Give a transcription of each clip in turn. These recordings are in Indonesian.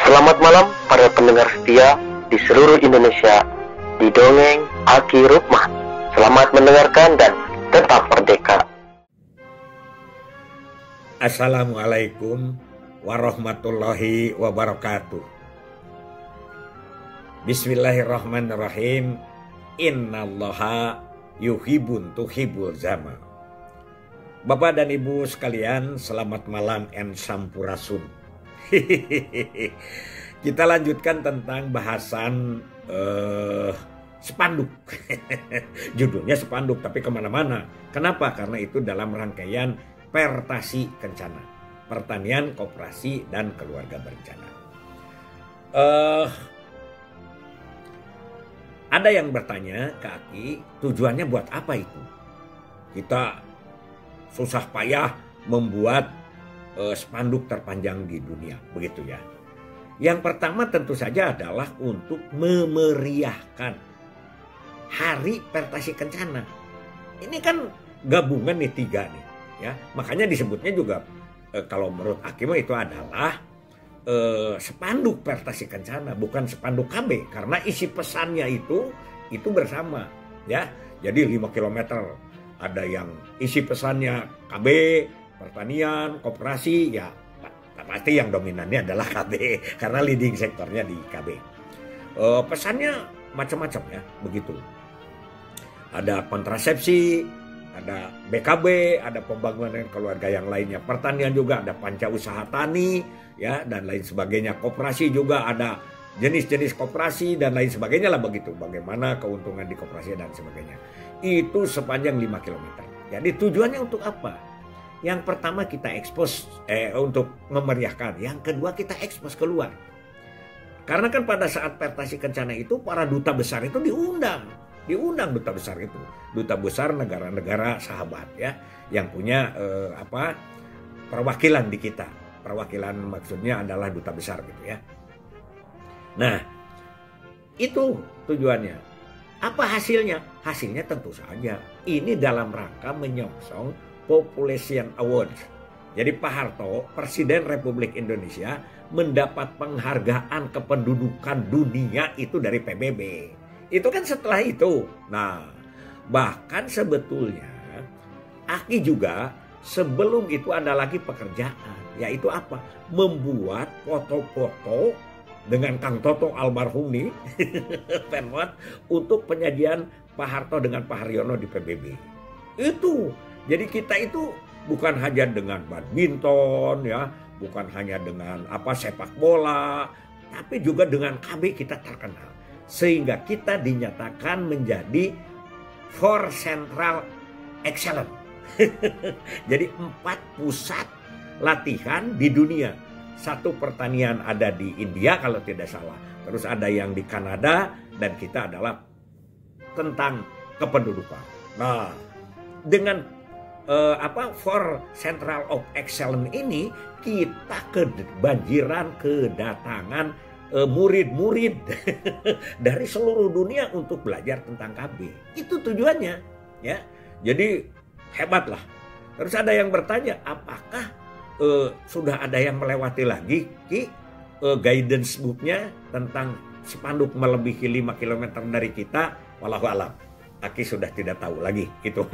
Selamat malam para pendengar setia di seluruh Indonesia di Dongeng Aki Rukmah. Selamat mendengarkan dan tetap merdeka. Assalamualaikum warahmatullahi wabarakatuh. Bismillahirrahmanirrahim. Innallaha yuhibbun tuhibbul zaman. Bapak dan Ibu sekalian, selamat malam and sampurasun. Kita lanjutkan tentang bahasan spanduk. Judulnya spanduk tapi kemana-mana. Kenapa? Karena itu dalam rangkaian Pertasi Kencana, pertanian, koperasi, dan keluarga berencana. Ada yang bertanya ke Aki, tujuannya buat apa itu? Kita susah payah membuat spanduk terpanjang di dunia, begitu ya. Yang pertama tentu saja adalah untuk memeriahkan Hari Pertasi Kencana. Ini kan gabungan nih tiga nih, ya. Makanya disebutnya juga kalau menurut Hakim itu adalah spanduk Pertasi Kencana, bukan spanduk KB, karena isi pesannya itu bersama, ya. Jadi 5 km ada yang isi pesannya KB, pertanian, koperasi, ya pasti yang dominannya adalah KB karena leading sektornya di KB. Pesannya macam-macam ya, begitu. Ada kontrasepsi, ada BKB, ada pembangunan keluarga yang lainnya. Pertanian juga ada panca usaha tani, ya, dan lain sebagainya. Koperasi juga ada jenis-jenis koperasi dan lain sebagainya lah, begitu. Bagaimana keuntungan di koperasi dan sebagainya. Itu sepanjang 5 km. Jadi tujuannya untuk apa? Yang pertama kita ekspos untuk memeriahkan. Yang kedua kita ekspos keluar. Karena kan pada saat Pertasi Kencana itu para duta besar itu diundang duta besar itu. Duta besar negara-negara sahabat ya, yang punya perwakilan di kita. Perwakilan maksudnya adalah duta besar gitu ya. Nah, itu tujuannya. Apa hasilnya? Hasilnya tentu saja ini dalam rangka menyongsong Population Awards. Jadi Pak Harto, Presiden Republik Indonesia, mendapat penghargaan kependudukan dunia itu dari PBB. Itu kan setelah itu. Nah, bahkan sebetulnya Aki juga sebelum itu ada lagi pekerjaan. Yaitu apa? Membuat foto-foto dengan Kang Toto almarhum nih, penwat, untuk penyajian Pak Harto dengan Pak Haryono di PBB. Itu. Jadi kita itu bukan hanya dengan badminton ya, bukan hanya dengan sepak bola, tapi juga dengan KB kita terkenal. Sehingga kita dinyatakan menjadi for Central Excellence. Jadi 4 pusat latihan di dunia. 1 pertanian ada di India kalau tidak salah. Terus ada yang di Kanada dan kita adalah tentang kependudukan. Nah, dengan for Central of Excellence ini kita kebanjiran kedatangan murid-murid dari seluruh dunia untuk belajar tentang KB. Itu tujuannya ya. Jadi hebat lah. Terus ada yang bertanya, apakah sudah ada yang melewati lagi guidance booknya tentang spanduk melebihi 5 km dari kita? Wallahu a'lam. Aki sudah tidak tahu lagi itu.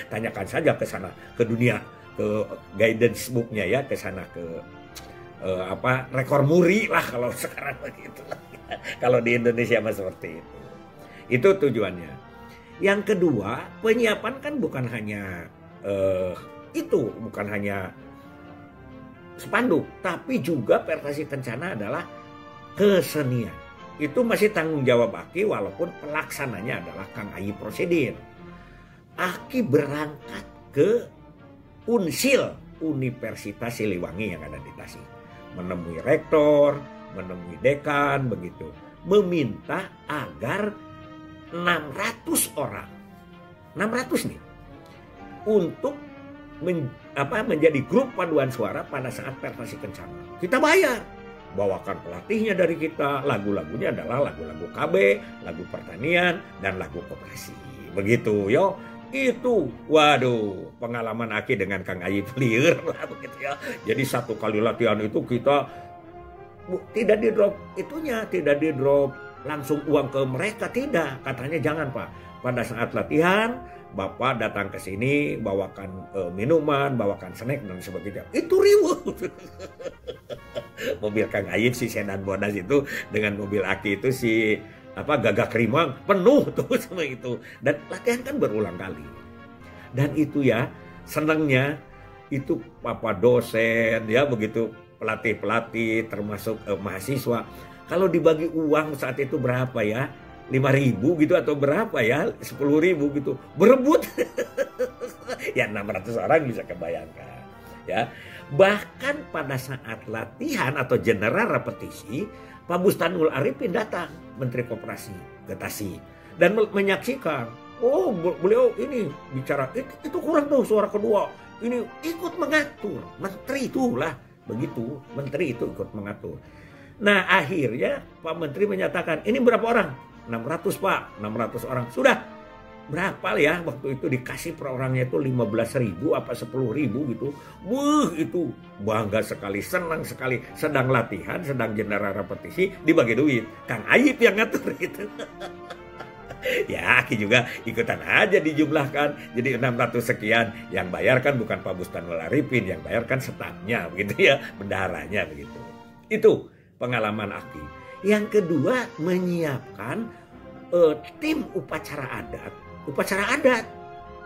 Tanyakan saja ke sana, ke dunia, ke guidance booknya ya, ke sana, ke rekor muri lah kalau sekarang begitu. Kalau di Indonesia mah seperti itu. Itu tujuannya. Yang kedua, penyiapan kan bukan hanya bukan hanya spanduk, tapi juga Pertasi Kencana adalah kesenian. Itu masih tanggung jawab Aki walaupun pelaksananya adalah Kang Ayi Prosedin. Aki berangkat ke Unsil, Universitas Siliwangi yang ada di Tasik. Menemui rektor, menemui dekan, begitu. Meminta agar 600 orang, 600 nih, untuk menjadi grup paduan suara pada saat Pertasi Kencana. Kita bayar. Bawakan pelatihnya dari kita, lagu-lagunya adalah lagu-lagu KB, lagu pertanian, dan lagu koperasi. Begitu yo. Itu, waduh, pengalaman Aki dengan Kang Ayi Plier lah begitu ya. Jadi 1 kali latihan itu kita tidak di drop itunya, tidak di drop langsung uang ke mereka, tidak. Katanya jangan Pak, pada saat latihan Bapak datang ke sini bawakan minuman, bawakan snack dan sebagainya. Itu reward. Mobil Kang Ayib si sedan Bodas itu dengan mobil Aki itu si Gagak Rimang penuh tuh sama itu. Dan latihan kan berulang kali. Dan itu ya senangnya itu Papa dosen ya begitu pelatih-pelatih termasuk mahasiswa. Kalau dibagi uang saat itu berapa ya? 5.000 gitu atau berapa ya, 10.000 gitu, berebut. Ya 600 orang bisa kebayangkan ya. Bahkan pada saat latihan atau general repetisi, Pak Bustanul Arifin datang, Menteri Koperasi ke Tasik, dan menyaksikan. Oh beliau ini bicara itu kurang tuh suara kedua, ini ikut mengatur. Menteri itulah begitu, menteri itu ikut mengatur. Nah akhirnya Pak Menteri menyatakan ini berapa orang? 600 Pak, 600 orang. Sudah berapa ya waktu itu dikasih per orangnya itu 15.000 apa 10.000 gitu. Itu bangga sekali, senang sekali. Sedang latihan, sedang general repetisi, dibagi duit. Kang Ayib yang ngatur itu. Ya Aki juga ikutan aja dijumlahkan. Jadi 600 sekian. Yang bayarkan bukan Pak Bustanul Arifin, yang bayarkan stafnya begitu ya, bendaharanya begitu. Itu pengalaman Aki. Yang kedua menyiapkan tim upacara adat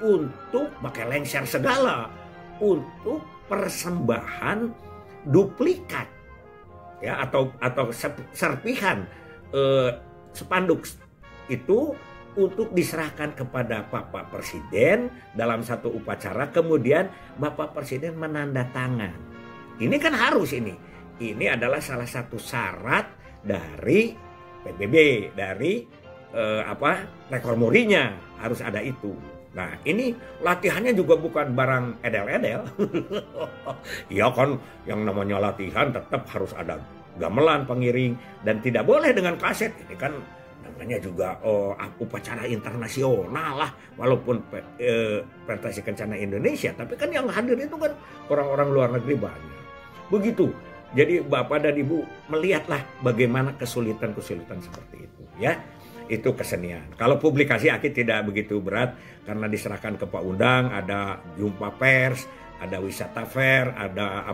untuk pakai lengser segala untuk persembahan duplikat ya atau serpihan spanduk itu untuk diserahkan kepada Bapak Presiden dalam satu upacara, kemudian Bapak Presiden menandatangan. Ini kan harus ini adalah salah satu syarat dari PBB, dari rekor murinya harus ada itu. Nah ini latihannya juga bukan barang edel-edel. Ya kan yang namanya latihan tetap harus ada gamelan pengiring dan tidak boleh dengan kaset. Ini kan namanya juga upacara internasional lah, walaupun pentas kencana Indonesia, tapi kan yang hadir itu kan orang-orang luar negeri banyak. Begitu. Jadi Bapak dan Ibu melihatlah bagaimana kesulitan-kesulitan seperti itu ya. Itu kesenian. Kalau publikasi Aki tidak begitu berat karena diserahkan ke Pak Undang, ada jumpa pers, ada wisata fair, ada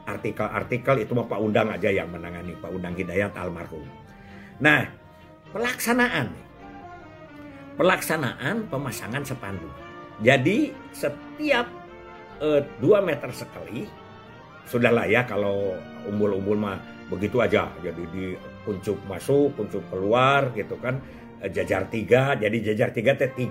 artikel-artikel itu Pak Undang aja yang menangani, Pak Undang Hidayat almarhum. Nah, pelaksanaan pemasangan spanduk. Jadi setiap 2 meter sekali, sudahlah ya kalau umbul-umbul mah begitu aja. Jadi di kuncup masuk, kuncup keluar gitu kan. Jajar 3, jadi jajar 3 T3,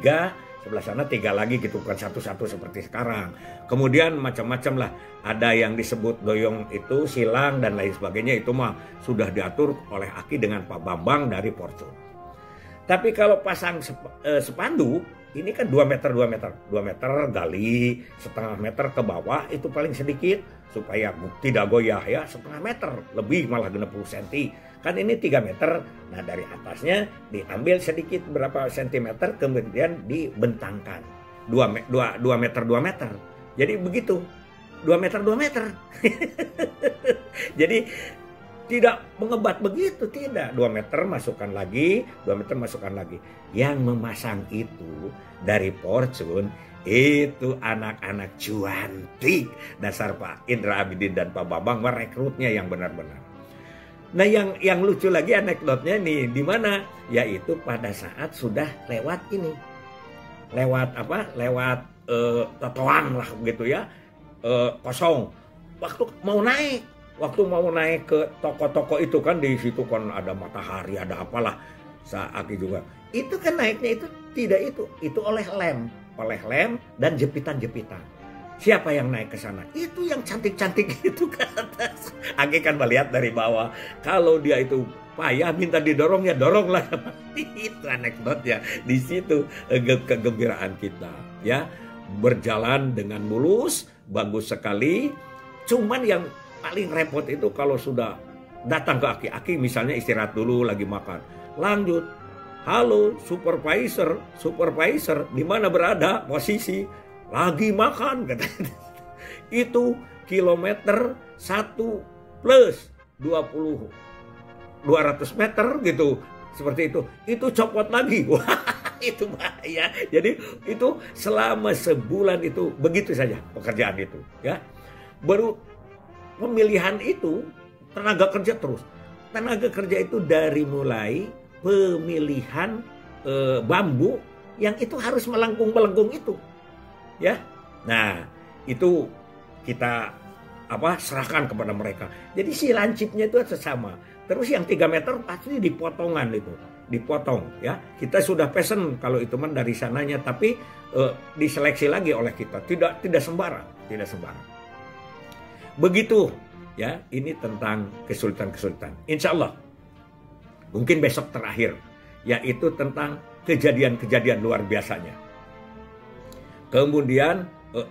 sebelah sana 3 lagi gitu kan, satu-satu seperti sekarang. Kemudian macam-macam lah. Ada yang disebut doyong itu, silang dan lain sebagainya, itu mah sudah diatur oleh Aki dengan Pak Bambang dari Fortune. Tapi kalau pasang spanduk, ini kan 2 meter gali, setengah meter ke bawah itu paling sedikit supaya tidak goyah ya, setengah meter lebih malah 60 cm. Kan ini 3 meter, nah dari atasnya diambil sedikit berapa sentimeter kemudian dibentangkan 2 meter. Jadi begitu 2 meter. Jadi tidak mengebat begitu, tidak. 2 meter masukkan lagi, 2 meter masukkan lagi. Yang memasang itu dari Fortune itu anak-anak cuantik. Dasar Pak Indra Abidin dan Pak Bambang merekrutnya yang benar-benar. Nah yang lucu lagi anekdotnya nih di mana? Yaitu pada saat sudah lewat ini. Lewat totoan lah gitu ya. Kosong. Waktu mau naik ke toko-toko itu kan, di situ kan ada matahari, ada apalah. Aki juga. Itu kan naiknya itu tidak itu oleh lem dan jepitan-jepitan. Siapa yang naik ke sana? Itu yang cantik-cantik itu ke atas. Aki kan melihat dari bawah. Kalau dia itu payah minta didorong ya doronglah. Itu anekdotnya. Di situ kegembiraan kita ya. Berjalan dengan mulus, bagus sekali. Cuman yang paling repot itu kalau sudah datang ke Aki misalnya istirahat dulu lagi makan. Lanjut. Halo supervisor, di mana berada posisi? Lagi makan katanya. Itu kilometer 1+. 200 meter gitu, seperti itu copot lagi. Wah, itu bahaya. Jadi itu selama sebulan itu begitu saja pekerjaan itu, ya. Baru pemilihan itu tenaga kerja terus. Tenaga kerja itu dari mulai pemilihan bambu yang itu harus melengkung itu, ya. Nah, itu kita serahkan kepada mereka. Jadi si lancipnya itu sama. Terus yang 3 meter pasti dipotong, ya. Kita sudah pesen kalau itu dari sananya, tapi diseleksi lagi oleh kita. Tidak sembarang. Begitu, ya. Ini tentang kesulitan-kesulitan. Insya Allah mungkin besok terakhir, yaitu tentang kejadian-kejadian luar biasanya. Kemudian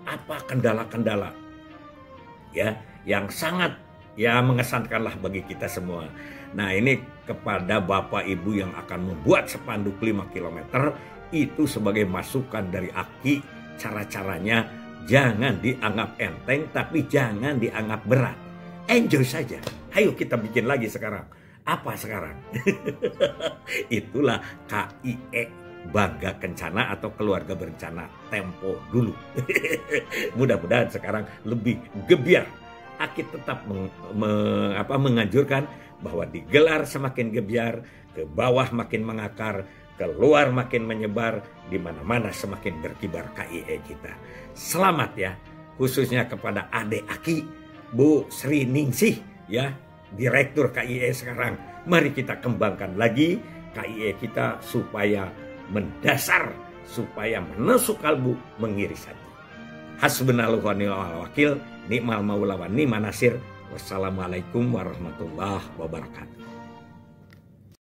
apa kendala-kendala, ya, yang sangat mengesankanlah bagi kita semua. Nah, ini kepada Bapak Ibu yang akan membuat spanduk 5 km itu sebagai masukan dari Aki, cara-caranya jangan dianggap enteng, tapi jangan dianggap berat. Enjoy saja. Ayo kita bikin lagi sekarang. Apa sekarang? Itulah KIE Bangga Kencana atau Keluarga Berencana tempo dulu. Mudah-mudahan sekarang lebih gebiar. Aki tetap menganjurkan bahwa digelar semakin gebiar, ke bawah makin mengakar, keluar makin menyebar, di mana-mana semakin berkibar KIE kita. Selamat ya, khususnya kepada Ade Aki, Bu Sri Ningsih, ya, Direktur KIE sekarang. Mari kita kembangkan lagi KIE kita supaya mendasar, supaya menusuk kalbu, mengiris hati. Hasbunallahu wa ni'mal wakil, ni'mal maula wa ni'man nasir. Wassalamualaikum warahmatullahi wabarakatuh.